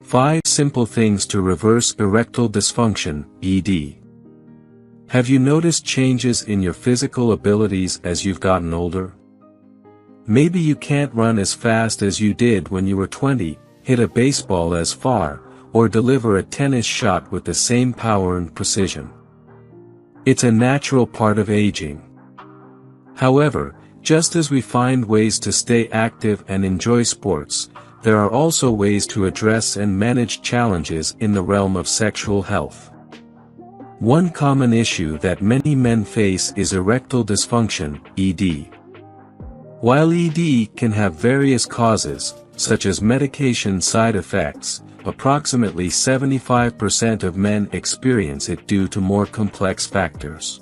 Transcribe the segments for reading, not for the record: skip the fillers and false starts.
5 Simple things to reverse erectile dysfunction, ED. Have you noticed changes in your physical abilities as you've gotten older? Maybe you can't run as fast as you did when you were 20, hit a baseball as far, or deliver a tennis shot with the same power and precision. It's a natural part of aging. However, just as we find ways to stay active and enjoy sports, there are also ways to address and manage challenges in the realm of sexual health. One common issue that many men face is erectile dysfunction, ED. While ED can have various causes, such as medication side effects, approximately 75% of men experience it due to more complex factors.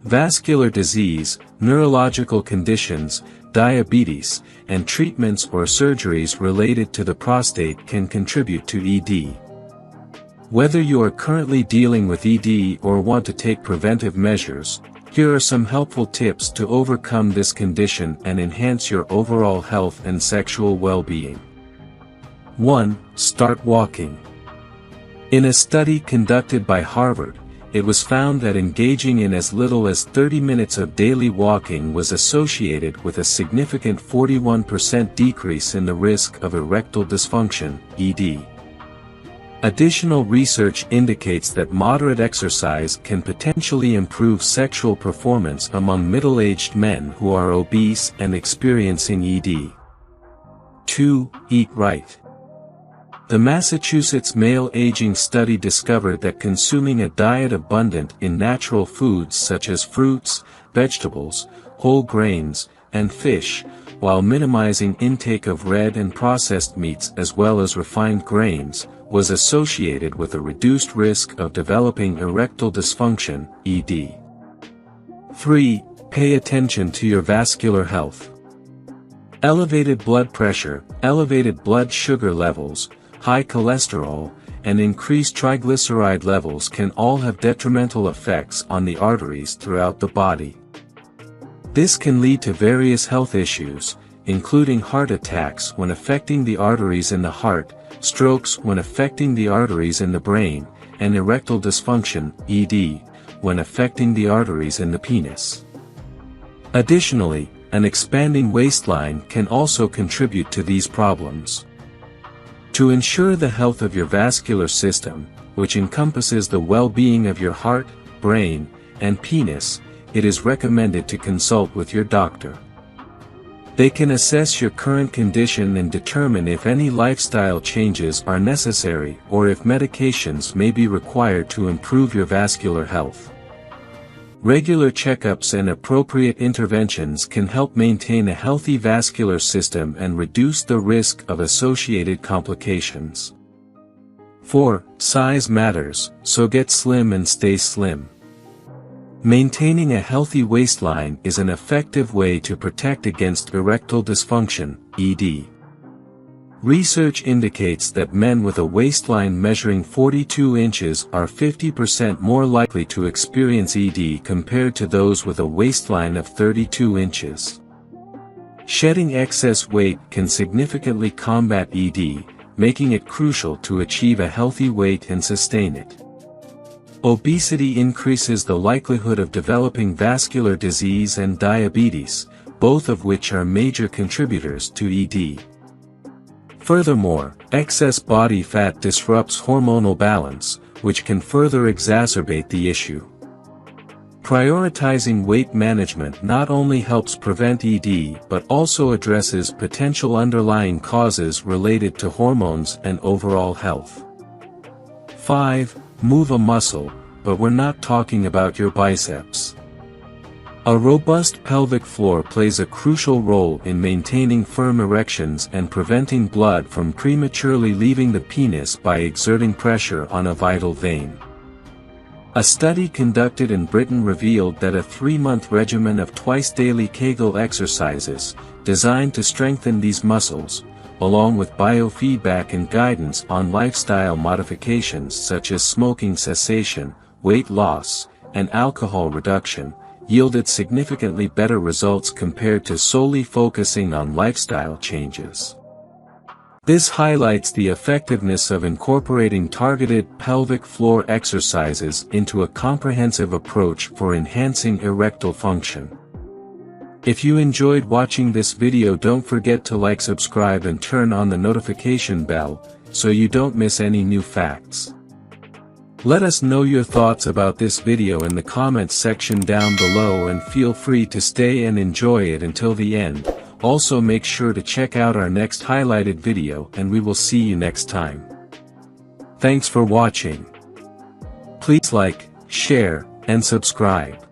Vascular disease, neurological conditions, diabetes, and treatments or surgeries related to the prostate can contribute to ED. Whether you are currently dealing with ED or want to take preventive measures, here are some helpful tips to overcome this condition and enhance your overall health and sexual well-being. 1. Start walking. In a study conducted by Harvard, it was found that engaging in as little as 30 minutes of daily walking was associated with a significant 41% decrease in the risk of erectile dysfunction, ED. Additional research indicates that moderate exercise can potentially improve sexual performance among middle-aged men who are obese and experiencing ED. 2. Eat right. The Massachusetts Male Aging Study discovered that consuming a diet abundant in natural foods such as fruits, vegetables, whole grains, and fish, while minimizing intake of red and processed meats as well as refined grains, was associated with a reduced risk of developing erectile dysfunction, ED. 3. Pay attention to your vascular health. Elevated blood pressure, elevated blood sugar levels, high cholesterol, and increased triglyceride levels can all have detrimental effects on the arteries throughout the body. This can lead to various health issues, including heart attacks when affecting the arteries in the heart, strokes when affecting the arteries in the brain, and erectile dysfunction, ED, when affecting the arteries in the penis. Additionally, an expanding waistline can also contribute to these problems. To ensure the health of your vascular system, which encompasses the well-being of your heart, brain, and penis, it is recommended to consult with your doctor. They can assess your current condition and determine if any lifestyle changes are necessary or if medications may be required to improve your vascular health. Regular checkups and appropriate interventions can help maintain a healthy vascular system and reduce the risk of associated complications. 4. Size matters, so get slim and stay slim. Maintaining a healthy waistline is an effective way to protect against erectile dysfunction, ED. Research indicates that men with a waistline measuring 42 inches are 50% more likely to experience ED compared to those with a waistline of 32 inches. Shedding excess weight can significantly combat ED, making it crucial to achieve a healthy weight and sustain it. Obesity increases the likelihood of developing vascular disease and diabetes, both of which are major contributors to ED. Furthermore, excess body fat disrupts hormonal balance, which can further exacerbate the issue. Prioritizing weight management not only helps prevent ED but also addresses potential underlying causes related to hormones and overall health. 5. Move a muscle, but we're not talking about your biceps. A robust pelvic floor plays a crucial role in maintaining firm erections and preventing blood from prematurely leaving the penis by exerting pressure on a vital vein. A study conducted in Britain revealed that a 3-month regimen of twice-daily Kegel exercises, designed to strengthen these muscles, along with biofeedback and guidance on lifestyle modifications such as smoking cessation, weight loss, and alcohol reduction, yielded significantly better results compared to solely focusing on lifestyle changes. This highlights the effectiveness of incorporating targeted pelvic floor exercises into a comprehensive approach for enhancing erectile function. If you enjoyed watching this video, don't forget to like, subscribe and turn on the notification bell, so you don't miss any new facts. Let us know your thoughts about this video in the comments section down below, and feel free to stay and enjoy it until the end. Also make sure to check out our next highlighted video, and we will see you next time. Thanks for watching. Please like, share, and subscribe.